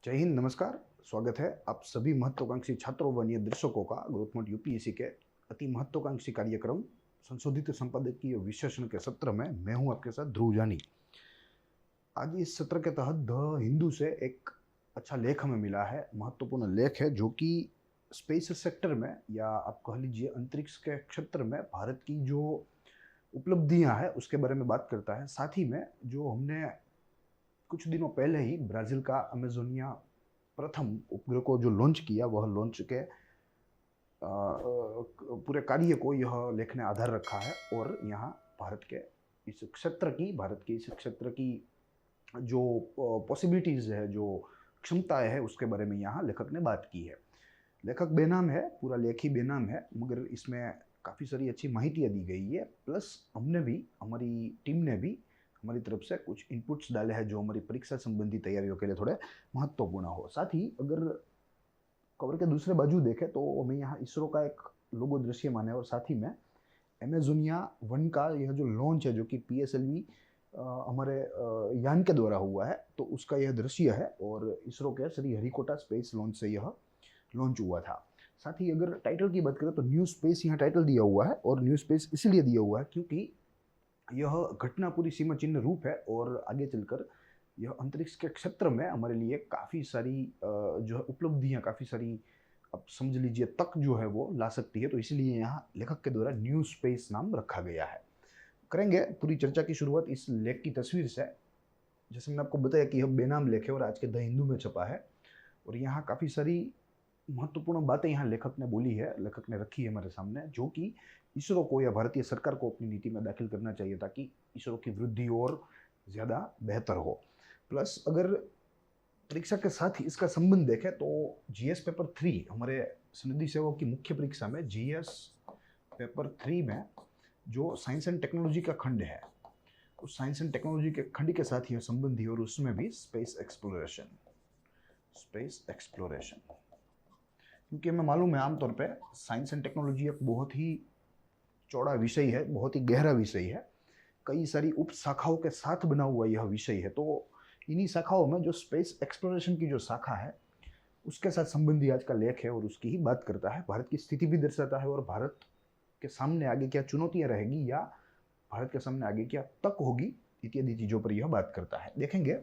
जय हिंद, नमस्कार। स्वागत है आप सभी महत्वाकांक्षी छात्रों व अन्य दर्शकों का ग्रोथ मोड यूपीएससी के अति महत्वाकांक्षी कार्यक्रम संशोधित संपादकीय विश्लेषण के सत्र में मैं हूं आपके साथ ध्रुव जानी। आज इस सत्र के तहत द हिंदू से एक अच्छा लेख हमें मिला है, महत्वपूर्ण लेख है जो कि स्पेस सेक्टर में या आप कह लीजिए अंतरिक्ष के क्षेत्र में भारत की जो उपलब्धियां हैं उसके बारे में बात करता है। साथ ही में जो हमने कुछ दिनों पहले ही ब्राज़ील का अमेजोनिया प्रथम उपग्रह को जो लॉन्च किया, वह लॉन्च के पूरे कार्य को यह लेख ने आधार रखा है और यहाँ भारत के इस क्षेत्र की जो पॉसिबिलिटीज़ है, जो क्षमताएं है, उसके बारे में यहाँ लेखक ने बात की है। लेखक बेनाम है, पूरा लेख ही बेनाम है, मगर इसमें काफ़ी सारी अच्छी माहितियाँ दी गई है। प्लस हमने भी, हमारी टीम ने भी हमारी तरफ से कुछ इनपुट्स डाले हैं जो हमारी परीक्षा संबंधी तैयारियों के लिए थोड़े महत्वपूर्ण हो। साथ ही अगर कवर के दूसरे बाजू देखें तो हमें यहाँ इसरो का एक लोगो दृश्यमान है और साथ ही में अमेजोनिया 1 का यह जो लॉन्च है, जो कि पीएसएलवी हमारे यान के द्वारा हुआ है, तो उसका यह दृश्य है और इसरो के श्री हरिकोटा स्पेस लॉन्च से यह लॉन्च हुआ था। साथ ही अगर टाइटल की बात करें तो न्यू स्पेस यहाँ टाइटल दिया हुआ है और न्यू स्पेस इसलिए दिया हुआ है क्योंकि यह घटना पूरी सीमा चिन्ह रूप है और आगे चलकर यह अंतरिक्ष के क्षेत्र में हमारे लिए काफ़ी सारी जो है उपलब्धियाँ, काफ़ी सारी अब समझ लीजिए तक जो है वो ला सकती है। तो इसलिए यहाँ लेखक के द्वारा न्यू स्पेस नाम रखा गया है। करेंगे पूरी चर्चा की शुरुआत इस लेख की तस्वीर से। जैसे मैंने आपको बताया कि यह बेनाम लेख है और आज के द हिंदू में छपा है और यहाँ काफ़ी सारी महत्वपूर्ण बातें यहाँ लेखक ने बोली है, लेखक ने रखी है हमारे सामने, जो कि इसरो को या भारतीय सरकार को अपनी नीति में दाखिल करना चाहिए ताकि इसरो की वृद्धि और ज़्यादा बेहतर हो। प्लस अगर परीक्षा के साथ ही इसका संबंध देखें तो जीएस पेपर 3 हमारे सनदी सेवाओं की मुख्य परीक्षा में जीएस पेपर 3 में जो साइंस एंड टेक्नोलॉजी का खंड है, उस साइंस एंड टेक्नोलॉजी के खंड के साथ ही संबंधी और उसमें भी स्पेस एक्सप्लोरेशन, क्योंकि हमें मालूम है आमतौर पे साइंस एंड टेक्नोलॉजी एक बहुत ही चौड़ा विषय है, बहुत ही गहरा विषय है, कई सारी उप शाखाओं के साथ बना हुआ यह विषय है। तो इन्हीं शाखाओं में जो स्पेस एक्सप्लोरेशन की जो शाखा है उसके साथ संबंधी आज का लेख है और उसकी ही बात करता है। भारत की स्थिति भी दर्शाता है और भारत के सामने आगे क्या चुनौतियां रहेगी या भारत के सामने आगे क्या तक होगी इत्यादि चीज़ों पर यह बात करता है। देखेंगे,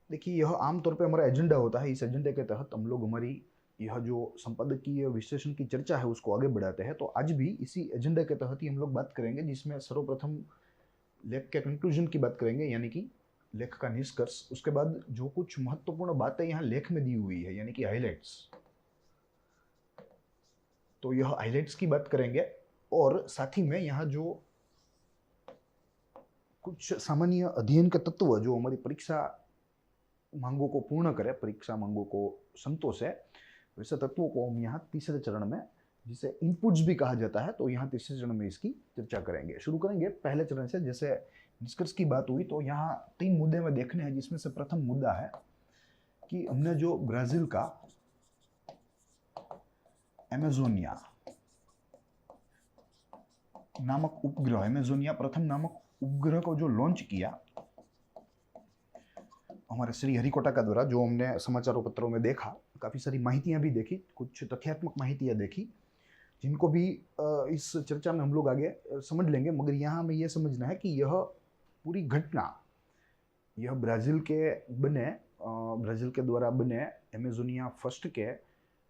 देखिए यह आमतौर पे हमारा एजेंडा होता है। इस एजेंडे के तहत हम लोग हमारी यह जो संपादकीय विश्लेषण की चर्चा है उसको आगे बढ़ाते हैं। तो आज भी इसी एजेंडे के तहत ही हम लोग बात करेंगे, जिसमें सर्वप्रथम लेख के कंक्लूजन की बात करेंगे, यानी कि लेख का निष्कर्ष। उसके बाद जो कुछ महत्वपूर्ण बातें यहाँ लेख में दी हुई है, यानी कि हाईलाइट्स, तो यह हाईलाइट्स की बात करेंगे। और साथ ही में यहाँ जो कुछ सामान्य अध्ययन के तत्व जो हमारी परीक्षा मांगों को पूर्ण करे, परीक्षा मांगों को संतोष है, वैसे तत्वों को हम यहाँ तीसरे चरण में, जिसे इनपुट्स भी कहा जाता है, तो यहाँ तीसरे चरण में इसकी चर्चा करेंगे। शुरू करेंगे पहले चरण से। जैसे निष्कर्ष की बात हुई तो यहाँ 3 मुद्दे में देखने हैं, जिसमें से प्रथम मुद्दा है कि हमने जो ब्राजील का अमेजोनिया नामक उपग्रह, अमेजोनिया प्रथम नामक उपग्रह को जो लॉन्च किया हमारे श्री हरिकोटा का द्वारा, जो हमने समाचारों पत्रों में देखा, काफ़ी सारी माहितियाँ भी देखी, कुछ तथ्यात्मक माहितियाँ देखी, जिनको भी इस चर्चा में हम लोग आगे समझ लेंगे। मगर यहाँ हमें यह समझना है कि यह पूरी घटना, यह ब्राज़ील के द्वारा बने अमेजोनिया फर्स्ट के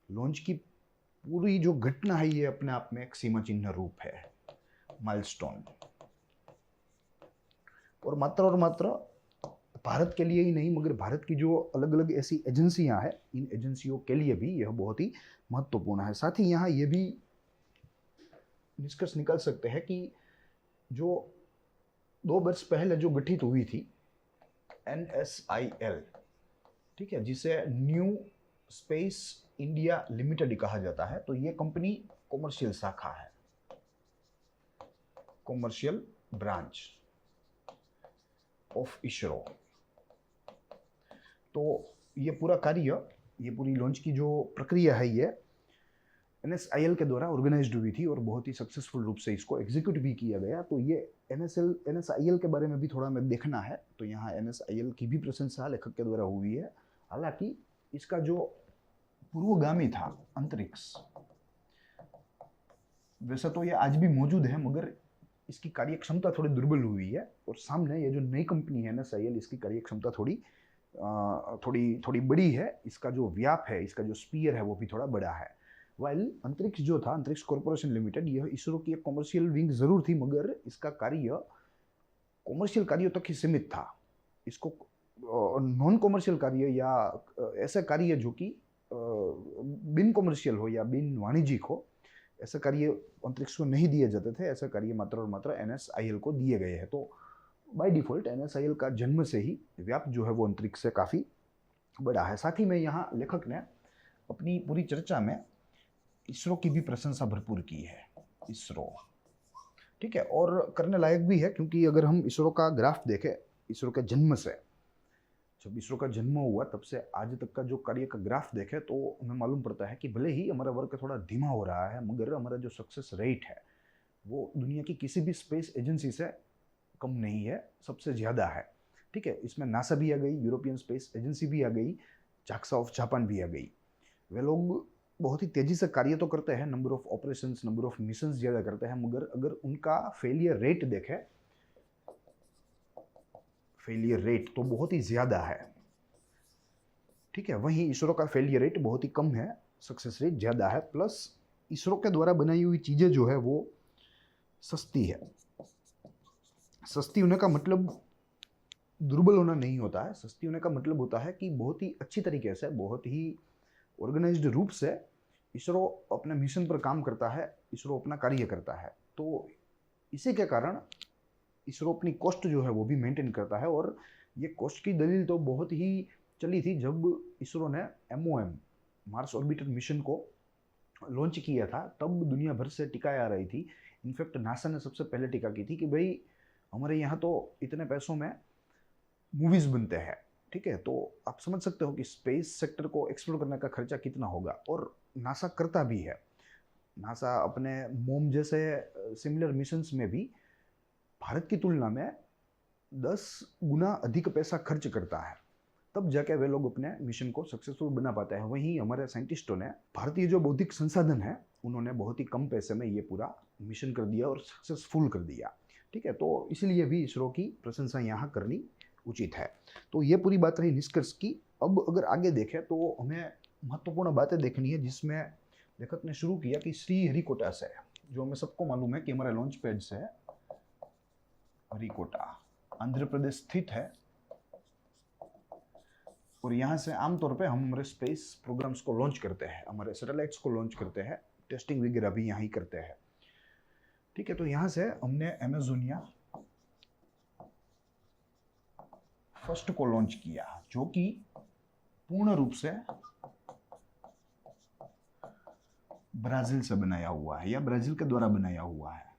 लॉन्च की पूरी जो घटना है, ये अपने आप में एक सीमा चिन्ह रूप है, माइलस्टोन। और मात्र भारत के लिए ही नहीं, मगर भारत की जो अलग अलग ऐसी एजेंसियां हैं, इन एजेंसियों के लिए भी यह बहुत ही महत्वपूर्ण है। साथ ही यहाँ ये भी निष्कर्ष निकाल सकते हैं कि जो 2 वर्ष पहले जो गठित हुई थी NSIL, ठीक है, जिसे न्यू स्पेस इंडिया लिमिटेड कहा जाता है, तो ये कंपनी कॉमर्शियल शाखा है, कॉमर्शियल ब्रांच ऑफ इसरो। तो ये पूरा कार्य, ये पूरी लॉन्च की जो प्रक्रिया है, ये NSIL के द्वारा ऑर्गेनाइज्ड हुई थी और बहुत ही सक्सेसफुल रूप से इसको एग्जीक्यूट भी किया गया। तो ये NSIL के बारे में भी थोड़ा हमें देखना है। तो यहाँ NSIL की भी प्रशंसा लेखक के द्वारा हुई है। हालांकि इसका जो पूर्वगामी था अंतरिक्ष, वैसे तो ये आज भी मौजूद है, मगर इसकी कार्य क्षमता थोड़ी दुर्बल हुई है। और सामने ये जो नई कंपनी है NSIL, इसकी कार्य क्षमता थोड़ी बड़ी है। इसका जो व्याप है, इसका जो स्पीयर है, वो भी थोड़ा बड़ा है। वाइल अंतरिक्ष जो था, अंतरिक्ष कॉर्पोरेशन लिमिटेड, यह इसरो की एक कॉमर्शियल विंग जरूर थी, मगर इसका कार्य कॉमर्शियल कार्यों तक ही सीमित था। इसको नॉन कॉमर्शियल कार्य या ऐसे कार्य जो कि बिन कॉमर्शियल हो या बिन वाणिज्यिक हो, ऐसे कार्य अंतरिक्ष को नहीं दिए जाते थे। ऐसे कार्य मात्र और मात्र NSIL को दिए गए हैं। तो बाय डिफॉल्ट NSIL का जन्म से ही व्याप जो है वो अंतरिक्ष से काफ़ी बड़ा है। साथ ही में यहाँ लेखक ने अपनी पूरी चर्चा में इसरो की भी प्रशंसा भरपूर की है। इसरो, ठीक है, और करने लायक भी है, क्योंकि अगर हम इसरो का ग्राफ देखें, इसरो के जन्म से, जब इसरो का जन्म हुआ तब से आज तक का जो कार्य का ग्राफ देखें, तो हमें मालूम पड़ता है कि भले ही हमारा वर्क थोड़ा धीमा हो रहा है, मगर हमारा जो सक्सेस रेट है वो दुनिया की किसी भी स्पेस एजेंसी से कम नहीं है, सबसे ज़्यादा है। ठीक है, इसमें नासा भी आ गई, यूरोपियन स्पेस एजेंसी भी आ गई, जाक्सा ऑफ जापान भी आ गई। वे लोग बहुत ही तेज़ी से कार्य तो करते हैं, number of operations, number of missions ज़्यादा करते हैं, मगर अगर उनका फेलियर रेट देखें, फेलियर रेट तो बहुत ही ज़्यादा है। ठीक है, वहीं इसरो का फेलियर रेट बहुत ही कम है, सक्सेस रेट ज़्यादा है। प्लस इसरो के द्वारा बनाई हुई चीज़ें जो है वो सस्ती है। सस्ती होने का मतलब दुर्बल होना नहीं होता है। सस्ती होने का मतलब होता है कि बहुत ही अच्छी तरीके से, बहुत ही ऑर्गेनाइज्ड रूप से इसरो अपने मिशन पर काम करता है, इसरो अपना कार्य करता है। तो इसी के कारण इसरो अपनी कॉस्ट जो है वो भी मेंटेन करता है। और ये कॉस्ट की दलील तो बहुत ही चली थी जब इसरो ने MOM, मार्स ऑर्बिटर मिशन को लॉन्च किया था, तब दुनिया भर से टिकाएं आ रही थी। इनफैक्ट नासा ने सबसे पहले टिका की थी कि भाई हमारे यहाँ तो इतने पैसों में मूवीज़ बनते हैं। ठीक है, तो आप समझ सकते हो कि स्पेस सेक्टर को एक्सप्लोर करने का खर्चा कितना होगा, और नासा करता भी है। नासा अपने मोम जैसे सिमिलर मिशंस में भी भारत की तुलना में 10 गुना अधिक पैसा खर्च करता है, तब जाके वे लोग अपने मिशन को सक्सेसफुल बना पाते हैं। वहीं हमारे साइंटिस्टों ने, भारतीय जो बौद्धिक संसाधन है, उन्होंने बहुत ही कम पैसे में ये पूरा मिशन कर दिया और सक्सेसफुल कर दिया। ठीक है, तो इसलिए भी इसरो की प्रशंसा यहाँ करनी उचित है। तो ये पूरी बात रही निष्कर्ष की। अब अगर आगे देखें तो हमें महत्वपूर्ण बातें देखनी है, जिसमें लेखक ने शुरू किया कि श्रीहरिकोटा से, जो हमें सबको मालूम है कि हमारा लॉन्च पैड से हरिकोटा आंध्र प्रदेश स्थित है, और यहाँ से आमतौर पे हम हमारे स्पेस प्रोग्राम्स को लॉन्च करते हैं, हमारे सैटेलाइट्स को लॉन्च करते हैं, टेस्टिंग वगैरह भी यहाँ ही करते हैं। ठीक है, तो यहाँ से हमने अमेजोनिया फर्स्ट को लॉन्च किया, जो कि पूर्ण रूप से ब्राजील से बनाया हुआ है, या ब्राजील के द्वारा बनाया हुआ है।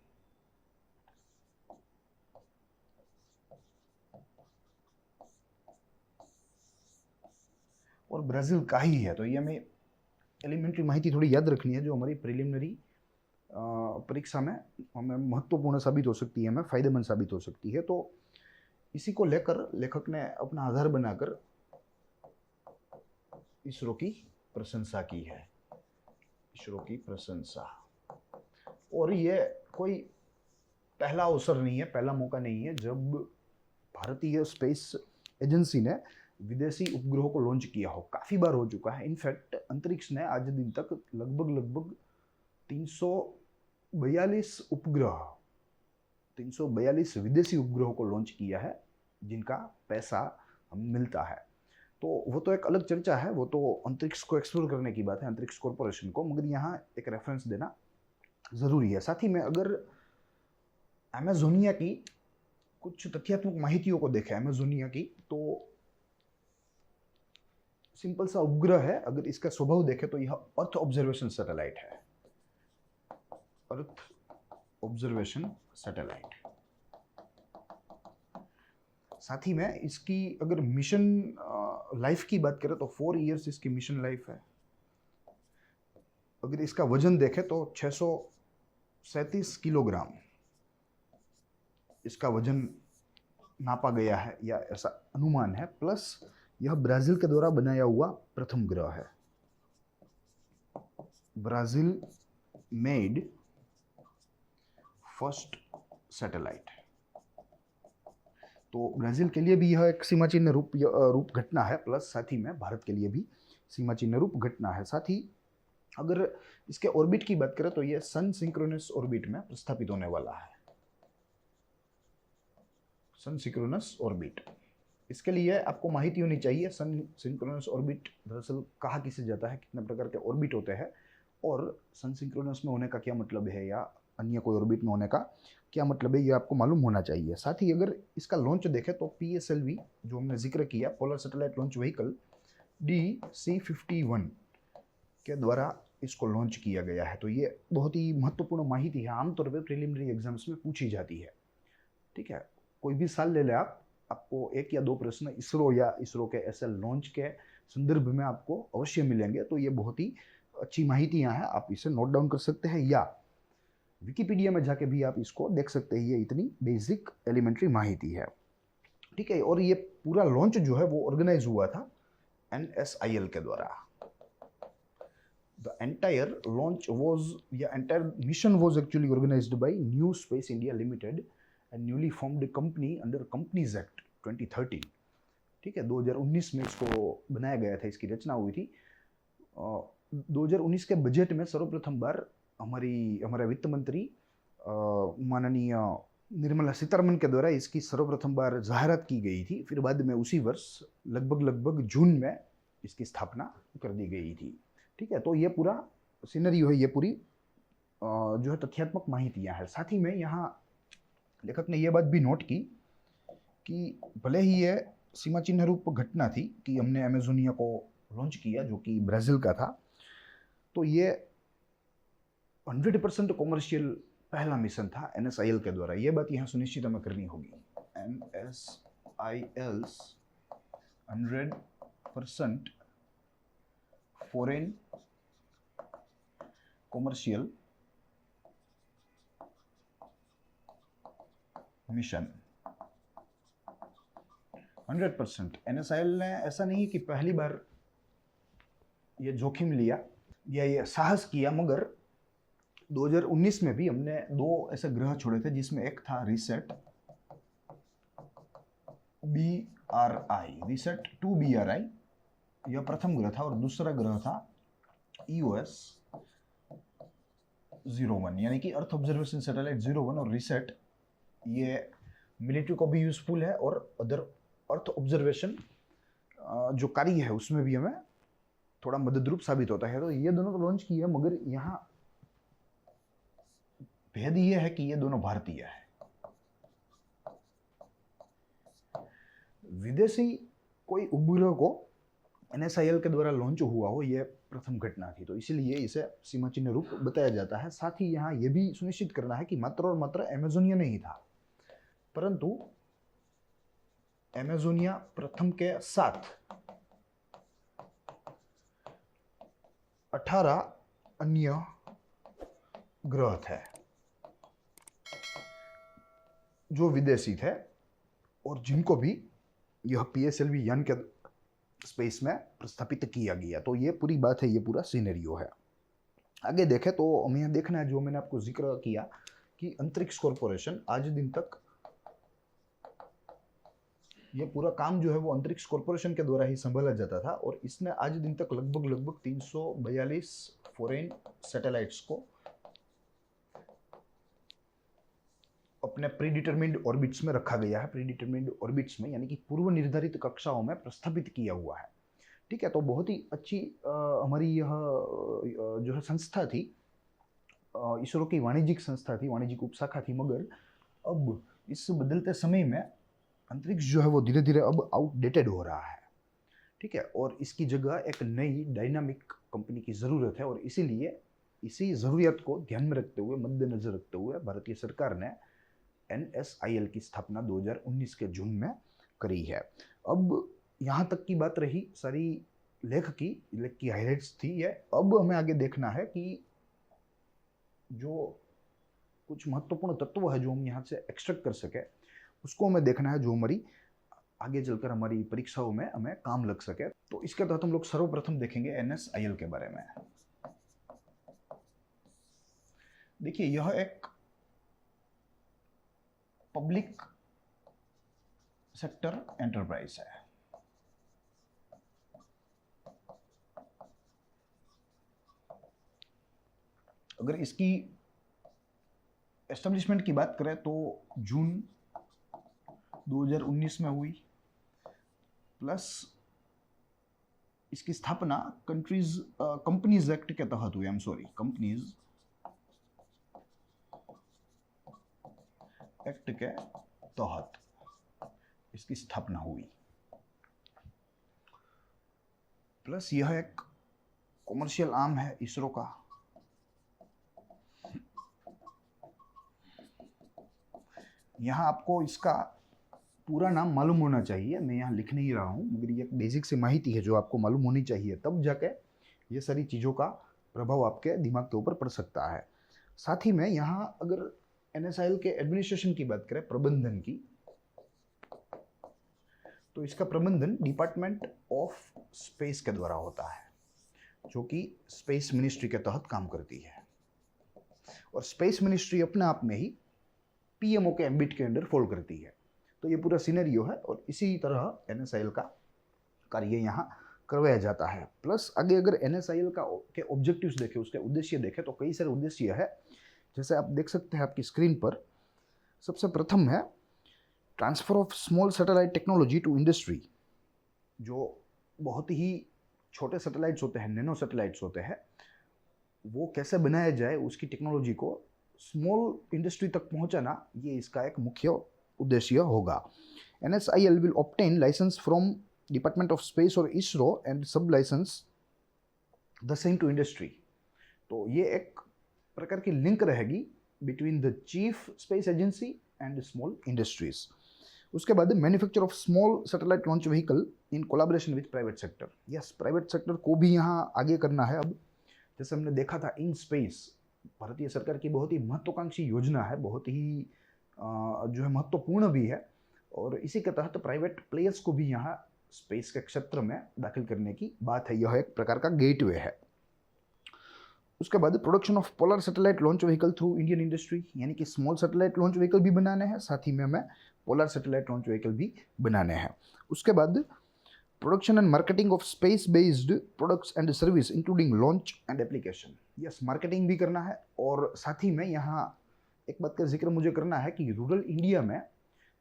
और ब्राजील का ही है। तो ये हमें एलिमेंट्री माहिती थोड़ी याद रखनी है, जो हमारी प्रिलिमिनरी परीक्षा में हमें महत्वपूर्ण साबित हो सकती है, हमें फायदेमंद साबित हो सकती है। तो इसी को लेकर लेखक ने अपना आधार बनाकर इसरो की प्रशंसा की है, इसरो की प्रशंसा। और ये कोई पहला अवसर नहीं है, पहला मौका नहीं है जब भारतीय स्पेस एजेंसी ने विदेशी उपग्रहों को लॉन्च किया हो। काफ़ी बार हो चुका है। इनफैक्ट अंतरिक्ष ने आज दिन तक लगभग 342 उपग्रह, 342 विदेशी उपग्रहों को लॉन्च किया है, जिनका पैसा हमें मिलता है। तो वो तो एक अलग चर्चा है, वो तो अंतरिक्ष को एक्सप्लोर करने की बात है, अंतरिक्ष कॉर्पोरेशन को, मगर यहाँ एक रेफरेंस देना ज़रूरी है। साथ ही में अगर अमेजोनिया की कुछ तथ्यात्मक माहितियों को देखें, अमेजोनिया की, तो सिंपल सा उपग्रह है। अगर इसका स्वभाव देखें तो यह अर्थ ऑब्जर्वेशन सैटेलाइट है, अर्थ ऑब्जर्वेशन सैटेलाइट। साथ ही में इसकी अगर मिशन लाइफ की बात करें तो 4 इयर्स इसकी मिशन लाइफ है। अगर इसका वजन देखें तो 637 किलोग्राम इसका वजन नापा गया है या ऐसा अनुमान है। प्लस यह ब्राजील के द्वारा बनाया हुआ प्रथम ग्रह है। Brazil made first satellite. तो ब्राजील के लिए भी यह एक सीमा चिन्ह रूप घटना है, प्लस साथ ही में भारत के लिए भी सीमा चिन्ह रूप घटना है। साथ ही अगर इसके ऑर्बिट की बात करें तो यह सन सिंक्रोनस ऑर्बिट में प्रस्थापित होने वाला है। सन सिंक्रोनस ऑर्बिट, इसके लिए आपको माहिती होनी चाहिए सन सिंक्रोनस ऑर्बिट दरअसल कहाँ किसे जाता है, कितने प्रकार के ऑर्बिट होते हैं और सन सिंक्रोनस में होने का क्या मतलब है या अन्य कोई ऑर्बिट में होने का क्या मतलब है, ये आपको मालूम होना चाहिए। साथ ही अगर इसका लॉन्च देखें तो PSLV जो हमने जिक्र किया, polar satellite launch vehicle DC-51 के द्वारा इसको लॉन्च किया गया है। तो ये बहुत ही महत्वपूर्ण माहिती है, आमतौर पर प्रिलिमिनरी एग्जाम्स में पूछी जाती है। ठीक है, कोई भी साल ले ले आपको एक या दो प्रश्न इसरो या इसरो के ऐसे लॉन्च के संदर्भ में आपको अवश्य मिलेंगे। तो ये बहुत ही अच्छी माहितियाँ हैं, आप इसे नोट डाउन कर सकते हैं या विकिपीडिया में जाके भी आप इसको देख सकते हैं। ये इतनी बेसिक एलिमेंट्री माहिती है। ठीक है, और ये पूरा लॉन्च जो है वो ऑर्गेनाइज हुआ था NSIL के द्वारा। The entire launch was, entire mission was actually organized by New Space India Limited, a newly formed company under Companies Act 2013। ठीक है, 2019 में इसको बनाया गया था, इसकी रचना हुई थी। 2019 के बजट में सर्वप्रथम बार हमारे वित्त मंत्री माननीय निर्मला सीतारमन के द्वारा इसकी सर्वप्रथम बार जाहिरात की गई थी। फिर बाद में उसी वर्ष लगभग जून में इसकी स्थापना कर दी गई थी। ठीक है, तो ये पूरा सिनेरियो है, ये पूरी जो है तथ्यात्मक माहितियाँ हैं। साथ ही में यहाँ लेखक ने यह बात भी नोट की कि भले ही ये सीमा चिन्ह रूप घटना थी कि हमने अमेजोनिया को लॉन्च किया जो कि ब्राज़ील का था, तो ये 100% कॉमर्शियल पहला मिशन था NSIL के द्वारा। ये बात यहाँ सुनिश्चित हमें करनी होगी। NSIL's 100% foreign commercial mission 100%। NSIL ने ऐसा नहीं कि पहली बार ये जोखिम लिया या ये साहस किया, मगर 2019 में भी हमने 2 ऐसे ग्रह छोड़े थे जिसमें एक था रीसेट रीसेट 2BRI, यह प्रथम ग्रह था, और दूसरा ग्रह था EOS 01 यानी कि अर्थ ऑब्जर्वेशन सैटेलाइट 01। और रीसेट ये मिलिट्री को भी यूजफुल है और अदर अर्थ ऑब्जर्वेशन जो कार्य है उसमें भी हमें थोड़ा मददरूप साबित होता है। तो ये दोनों तो लॉन्च किए, मगर यहाँ भेद ये है कि ये दोनों भारतीय है। विदेशी कोई उपग्रह को NSIL के द्वारा लॉन्च हुआ हो, यह प्रथम घटना थी, तो इसीलिए इसे सीमा चिन्ह रूप बताया जाता है। साथ ही यहाँ यह भी सुनिश्चित करना है कि मात्र और मात्र अमेजोनिया नहीं था, परंतु अमेजोनिया प्रथम के साथ 18 अन्य ग्रह थे जो विदेशी थे और जिनको भी यह PSLV यान के स्पेस में प्रस्थापित किया गया। तो ये पूरी बात है, ये पूरा सिनेरियो है। आगे देखें तो हमें यहाँ देखना है, जो मैंने आपको जिक्र किया कि अंतरिक्ष कॉरपोरेशन आज दिन तक ये पूरा काम जो है वो अंतरिक्ष कॉरपोरेशन के द्वारा ही संभाला जाता था, और इसने आज दिन तक लगभग 342 फॉरेन सैटेलाइट्स को अपने प्रीडिटरमिन्ड ऑर्बिट्स में रखा गया है। प्रीडिटरमिन्ड ऑर्बिट्स में यानी कि पूर्व निर्धारित कक्षाओं में प्रस्थापित किया हुआ है। ठीक है, तो बहुत ही अच्छी हमारी यह जो है संस्था थी, इसरो की वाणिज्यिक संस्था थी, वाणिज्यिक उपशाखा थी, मगर अब इस बदलते समय में अंतरिक्ष जो है वो धीरे धीरे अब आउटडेटेड हो रहा है। ठीक है, और इसकी जगह एक नई डायनामिक कंपनी की ज़रूरत है, और इसीलिए इसी ज़रूरियत को ध्यान में रखते हुए, मद्देनजर रखते हुए भारतीय सरकार ने NSIL की स्थापना 2019 के जून में करी है। अब यहाँ तक की बात रही सारी लेख की हाइलाइट्स थी ये। अब हमें आगे देखना है कि जो कुछ महत्वपूर्ण तत्व है जो हम यहाँ से एक्सट्रैक्ट कर सके, उसको हमें देखना है, जो हमारी आगे चलकर हमारी परीक्षाओं में हमें काम लग सके। तो इसके तहत हम लोग सर्वप्रथम देखेंगे NSIL के बारे में। देखिए, यह एक पब्लिक सेक्टर एंटरप्राइज है। अगर इसकी एस्टेब्लिशमेंट की बात करें तो जून 2019 में हुई, प्लस इसकी स्थापना कंपनीज एक्ट के तहत हुई। कंपनीज एक्ट के तहत इसकी स्थापना हुई। प्लस यह एक कॉमर्शियल आर्म है इसरो का। यहाँ आपको इसका पूरा नाम मालूम होना चाहिए, मैं यहाँ लिख नहीं रहा हूँ, मगर ये एक बेसिक सी माहिती है जो आपको मालूम होनी चाहिए, तब जाके ये सारी चीज़ों का प्रभाव आपके दिमाग के ऊपर पड़ सकता है। साथ ही में यहाँ अगर NSIL के एडमिनिस्ट्रेशन की बात करें, प्रबंधन की, तो इसका प्रबंधन डिपार्टमेंट ऑफ स्पेस के द्वारा होता है, जो कि स्पेस मिनिस्ट्री के तहत काम करती है। और स्पेस मिनिस्ट्री अपने आप में ही PMO के एम्बिट के अंडर फॉल करती है। तो ये पूरा सिनेरियो है और इसी तरह NSIL का कार्य यहाँ करवाया जाता है। प्लस आगे अगर NSIL के ऑब्जेक्टिव्स देखें, उसके उद्देश्य देखें, तो कई सारे उद्देश्य है, जैसे आप देख सकते हैं आपकी स्क्रीन पर। सबसे प्रथम है transfer of small satellite technology to industry. जो बहुत ही छोटे सैटेलाइट्स होते हैं, नैनो सैटेलाइट्स होते हैं, वो कैसे बनाया जाए, उसकी टेक्नोलॉजी को स्मॉल इंडस्ट्री तक पहुंचाना, ये इसका एक मुख्य उद्देश्य होगा। NSIL will obtain license from department of space और ISRO and sub license the same to industry. तो ये एक प्रकार की लिंक रहेगी between the chief space agency and small industries. उसके बाद manufacture of small satellite launch vehicle in collaboration with private sector. Yes, private sector को भी यहाँ आगे करना है। अब जैसे हमने देखा था इन स्पेस, भारतीय सरकार की बहुत ही महत्वाकांक्षी योजना है, बहुत ही जो है महत्वपूर्ण भी है, और इसी के तहत प्राइवेट प्लेयर्स को भी यहाँ स्पेस के क्षेत्र में दाखिल करने की बात है। यह एक प्रकार का गेटवे है। उसके बाद production of polar satellite launch vehicle through Indian industry, यानी कि स्मॉल सैटेलाइट लॉन्च व्हीकल भी बनाने हैं, साथ ही में हमें पोलर सैटेलाइट लॉन्च व्हीकल भी बनाने हैं। उसके बाद production and marketing of space based products and service including launch and application. Yes, marketing भी करना है, और साथ ही में यहाँ एक बात का जिक्र मुझे करना है कि रूरल इंडिया में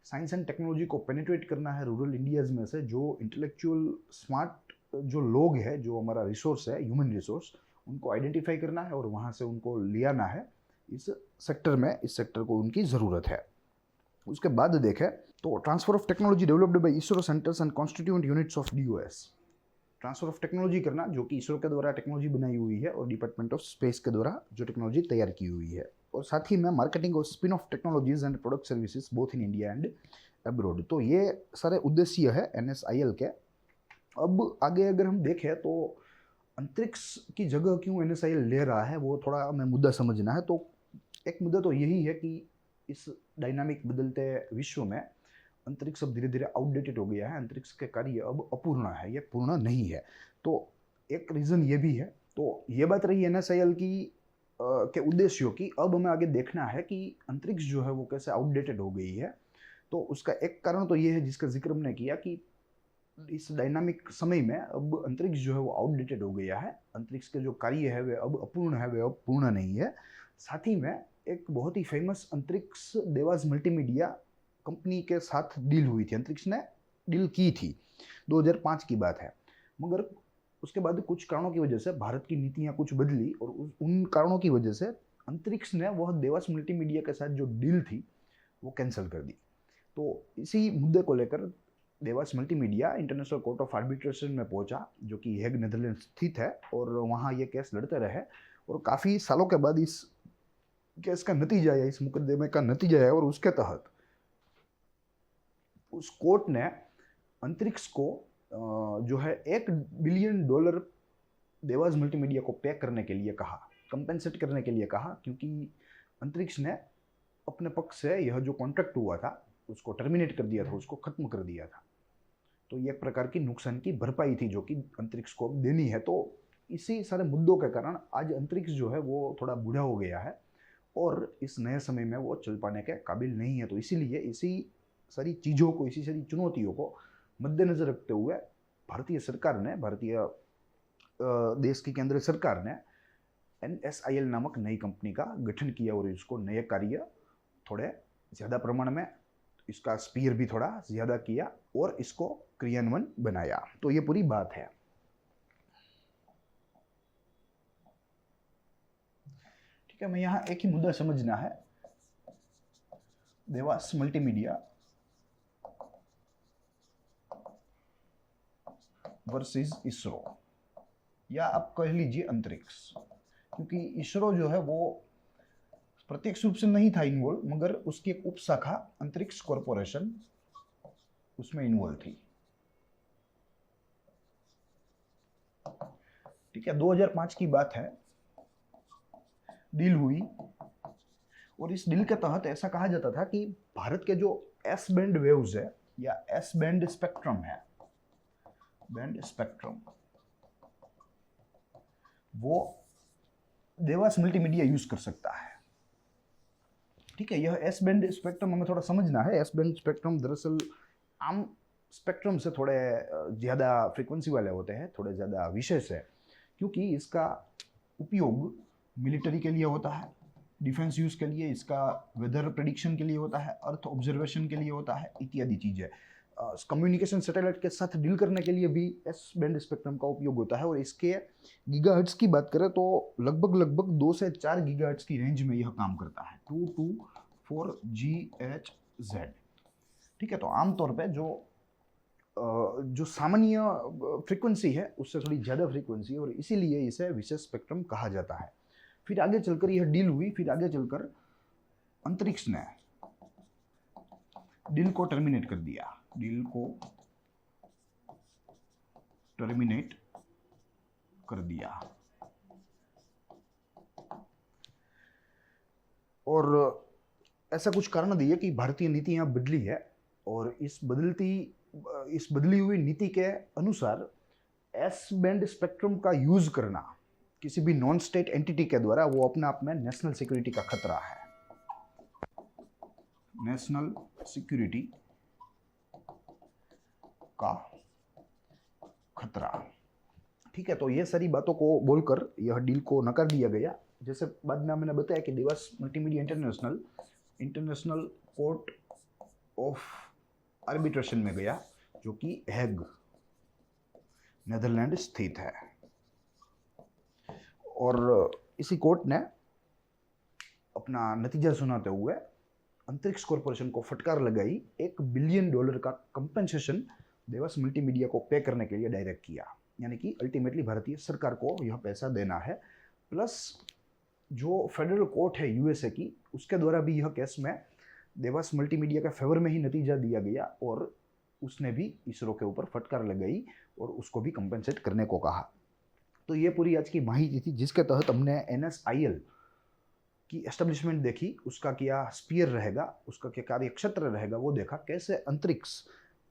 साइंस एंड टेक्नोलॉजी को पेनिट्रेट करना है। रूरल इंडियाज़ में से जो इंटेलेक्चुअल स्मार्ट जो लोग हैं, जो हमारा रिसोर्स है, ह्यूमन रिसोर्स, उनको आइडेंटिफाई करना है और वहाँ से उनको ले आना है इस सेक्टर में। इस सेक्टर को उनकी ज़रूरत है। उसके बाद देखें तो transfer of technology developed by ISRO centres and constituent units of DOS। Transfer of technology करना, जो कि इसरो के द्वारा टेक्नोलॉजी बनाई हुई है और डिपार्टमेंट ऑफ स्पेस के द्वारा जो टेक्नोलॉजी तैयार की हुई है, और साथ ही में marketing off spin off technologies and product services both in India and abroad. तो ये सारे उद्देश्य है NSIL के। अब आगे अगर हम देखें तो अंतरिक्ष की जगह क्यों NSIL ले रहा है, वो थोड़ा हमें मुद्दा समझना है। तो एक मुद्दा तो यही है कि इस डायनामिक बदलते विश्व में अंतरिक्ष अब धीरे धीरे आउटडेटेड हो गया है। अंतरिक्ष के कार्य अब अपूर्ण है, ये पूर्ण नहीं है। तो एक रीज़न ये भी है। तो ये बात रही NSIL की के उद्देश्यों की। अब हमें आगे देखना है कि अंतरिक्ष जो है वो कैसे आउटडेटेड हो गई है। तो उसका एक कारण तो ये है जिसका जिक्र हमने किया कि इस डायनामिक समय में अब अंतरिक्ष जो है वो आउटडेटेड हो गया है। अंतरिक्ष के जो कार्य है वे अब अपूर्ण है, वे अब पूर्ण नहीं है। साथ ही में एक बहुत ही फेमस अंतरिक्ष देवास मल्टीमीडिया कंपनी के साथ डील हुई थी, अंतरिक्ष ने डील की थी, 2005 की बात है। मगर उसके बाद कुछ कारणों की वजह से भारत की नीतियाँ कुछ बदली और उन कारणों की वजह से अंतरिक्ष ने वह देवास मल्टीमीडिया के साथ जो डील थी वो कैंसिल कर दी। तो इसी मुद्दे को लेकर Dewas multimedia international court of arbitration में पहुंचा, जो कि हेग नेदरलैंड स्थित है, और वहाँ ये केस लड़ते रहे। और काफ़ी सालों के बाद इस केस का नतीजा है, इस मुकदमे का नतीजा है, और उसके तहत उस कोर्ट ने अंतरिक्ष को जो है $1 बिलियन देवास मल्टीमीडिया को पे करने के लिए कहा, कंपेंसेट करने के लिए कहा, क्योंकि अंतरिक्ष ने अपने पक्ष से यह जो कॉन्ट्रैक्ट हुआ था उसको टर्मिनेट कर दिया था, उसको खत्म कर दिया था। तो ये एक प्रकार की नुकसान की भरपाई थी जो कि अंतरिक्ष को अब देनी है। तो इसी सारे मुद्दों के कारण आज अंतरिक्ष जो है वो थोड़ा बूढ़ा हो गया है और इस नए समय में वो चल पाने के काबिल नहीं है। तो इसीलिए इसी सारी चीज़ों को, इसी सारी चुनौतियों को मद्देनजर रखते हुए भारतीय सरकार ने, भारतीय देश की केंद्र सरकार ने NSIL नामक नई कंपनी का गठन किया और इसको नए कार्य थोड़े ज़्यादा प्रमाण में, इसका स्पीयर भी थोड़ा ज़्यादा किया और इसको क्रियान्वयन बनाया। तो ये पूरी बात है। ठीक है, मैं यहाँ एक ही मुद्दा समझना है, देवास मल्टीमीडिया वर्सेस इसरो, या आप कह लीजिए अंतरिक्ष, क्योंकि इसरो जो है वो प्रत्यक्ष रूप से नहीं था इन्वॉल्व, मगर उसकी एक उपशाखा अंतरिक्ष कॉरपोरेशन उसमें इन्वॉल्व थी। ठीक है, 2005 की बात है, डील हुई और इस डील के तहत ऐसा कहा जाता था कि भारत के जो एस बैंड वेव्स है या एस बैंड स्पेक्ट्रम है, बैंड स्पेक्ट्रम, वो देवास मल्टीमीडिया यूज कर सकता है। ठीक है, यह एस बैंड स्पेक्ट्रम हमें थोड़ा समझना है। एस बैंड स्पेक्ट्रम दरअसल आम स्पेक्ट्रम से थोड़े ज़्यादा फ्रीक्वेंसी वाले होते हैं, थोड़े ज़्यादा विशेष है, क्योंकि इसका उपयोग मिलिट्री के लिए होता है, डिफेंस यूज़ के लिए, इसका वेदर प्रेडिक्शन के लिए होता है, अर्थ ऑब्जर्वेशन के लिए होता है, इत्यादि चीज़ें। कम्युनिकेशन सैटेलाइट के साथ डील करने के लिए भी एस बैंड स्पेक्ट्रम का उपयोग होता है। और इसके गीगाहर्ट्ज की बात करें तो लगभग 2 से 4 गीगाहर्ट्ज की रेंज में यह काम करता है, 224 GHz। ठीक है, तो आमतौर पे जो सामान्य फ्रीक्वेंसी है उससे थोड़ी ज़्यादा फ्रीक्वेंसी है और इसीलिए इसे विशेष स्पेक्ट्रम कहा जाता है। फिर आगे चलकर यह डील हुई, फिर आगे चलकर अंतरिक्ष ने डील को टर्मिनेट कर दिया, डील को टर्मिनेट कर दिया। और ऐसा कुछ कारण दिए कि भारतीय नीति यहाँ बदली है और इस बदली हुई नीति के अनुसार एस बैंड स्पेक्ट्रम का यूज करना किसी भी नॉन स्टेट एंटिटी के द्वारा वो अपने आप में नेशनल सिक्योरिटी का खतरा है, नेशनल सिक्योरिटी का खतरा। ठीक है, तो ये सारी बातों को बोलकर यह डील को नकार दिया गया। जैसे बाद में मैंने बताया कि Dewas multimedia international court of arbitration में गया, जो कि हेग, नेदरलैंड स्थित है। और इसी कोर्ट ने अपना नतीजा सुनाते हुए अंतरिक्ष कॉरपोरेशन को फटकार लगाई, $1 बिलियन का कंपेंसेशन देवास मल्टीमीडिया को पे करने के लिए डायरेक्ट किया। यानी कि अल्टीमेटली भारतीय सरकार को यह पैसा देना है, प्लस जो फेडरल कोर्ट है यूएसए की, उसके द्वारा भी यह केस में देवास मल्टीमीडिया के फेवर में ही नतीजा दिया गया और उसने भी इसरो के ऊपर फटकार लगाई और उसको भी कंपेंसेट करने को कहा। तो ये पूरी आज की माहिती थी जिसके तहत हमने NSIL की एस्टेब्लिशमेंट देखी, उसका क्या स्पीयर रहेगा, उसका क्या कार्य क्षेत्र रहेगा वो देखा, कैसे अंतरिक्ष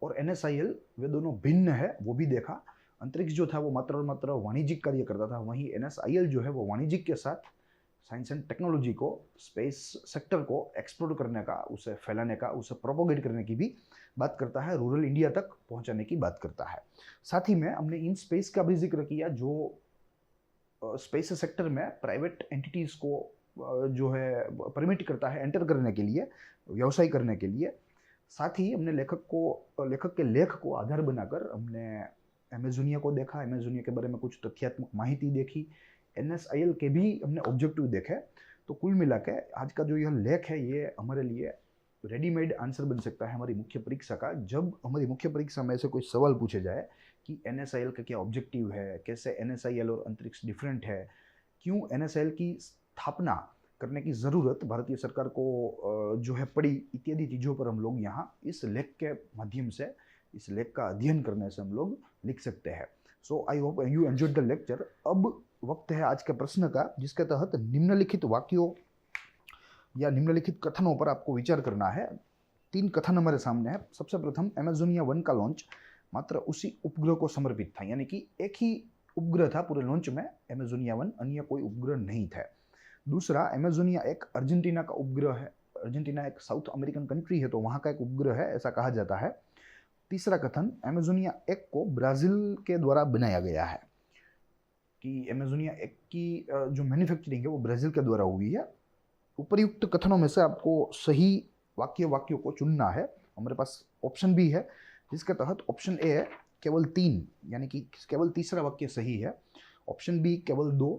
और NSIL वे दोनों भिन्न है वो भी देखा। अंतरिक्ष जो था वो मात्र और मात्र वाणिज्यिक कार्य करता था, वहीं NSIL जो है वो वाणिज्यिक के साथ साइंस एंड टेक्नोलॉजी को, स्पेस सेक्टर को एक्सप्लोर करने का, उसे फैलाने का, उसे प्रोपोगेट करने की भी बात करता है, रूरल इंडिया तक पहुंचाने की बात करता है। साथ ही में हमने इन स्पेस का भी जिक्र किया, जो स्पेस सेक्टर में प्राइवेट एंटिटीज़ को जो है परमिट करता है एंटर करने के लिए, व्यवसाय करने के लिए। साथ ही हमने लेखक के लेख को आधार बनाकर हमने अमेजोनिया को देखा, अमेजोनिया के बारे में कुछ तथ्यात्मक माहिती देखी, NSIL के भी हमने ऑब्जेक्टिव देखे। तो कुल मिला के आज का जो यह लेख है ये हमारे लिए रेडीमेड आंसर बन सकता है हमारी मुख्य परीक्षा का। जब हमारी मुख्य परीक्षा में ऐसे कोई सवाल पूछे जाए कि NSIL का क्या ऑब्जेक्टिव है, कैसे NSIL और अंतरिक्ष डिफरेंट है, क्यों NSIL की स्थापना करने की ज़रूरत भारतीय सरकार को जो है पड़ी, इत्यादि चीज़ों पर हम लोग यहाँ इस लेख के माध्यम से इस लेख का अध्ययन करने से हम लोग लिख सकते हैं। So I hope you enjoyed the lecture. अब वक्त है आज के प्रश्न का, जिसके तहत निम्नलिखित वाक्यों या निम्नलिखित कथनों पर आपको विचार करना है। 3 कथन हमारे सामने है। सबसे प्रथम, अमेजोनिया 1 का लॉन्च मात्र उसी उपग्रह को समर्पित था, यानी कि एक ही उपग्रह था पूरे लॉन्च में, अमेजोनिया 1, अन्य कोई उपग्रह नहीं थे। दूसरा, अमेजोनिया एक अर्जेंटीना का उपग्रह है। अर्जेंटीना एक साउथ अमेरिकन कंट्री है, तो वहाँ का एक उपग्रह है, ऐसा कहा जाता है। तीसरा कथन, अमेजोनिया 1 को ब्राज़ील के द्वारा बनाया गया है, कि अमेजोनिया 1 की जो मैन्युफैक्चरिंग है वो ब्राज़ील के द्वारा हुई है। उपर्युक्त कथनों में से आपको सही वाक्यों को चुनना है। हमारे पास ऑप्शन भी है, जिसके तहत ऑप्शन ए है केवल 3, यानी कि केवल तीसरा वाक्य सही है। ऑप्शन बी केवल 2,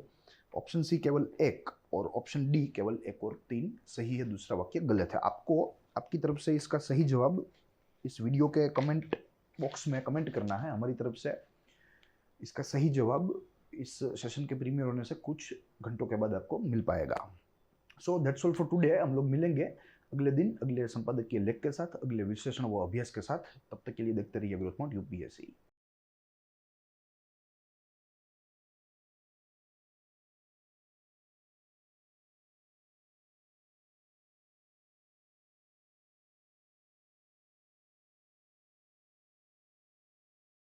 ऑप्शन सी केवल 1 और ऑप्शन डी केवल 1 और 3 सही है, दूसरा वाक्य गलत है। आपको आपकी तरफ से इसका सही जवाब इस वीडियो के कमेंट बॉक्स में कमेंट करना है। हमारी तरफ से इसका सही जवाब इस सेशन के प्रीमियर होने से कुछ घंटों के बाद आपको मिल पाएगा। So that's all for today. हम लोग मिलेंगे अगले दिन अगले संपादकीय लेख के साथ, अगले विश्लेषण व अभ्यास के साथ। तब तक के लिए देखते रहिए ग्रोथ पॉइंट यूपीएससी।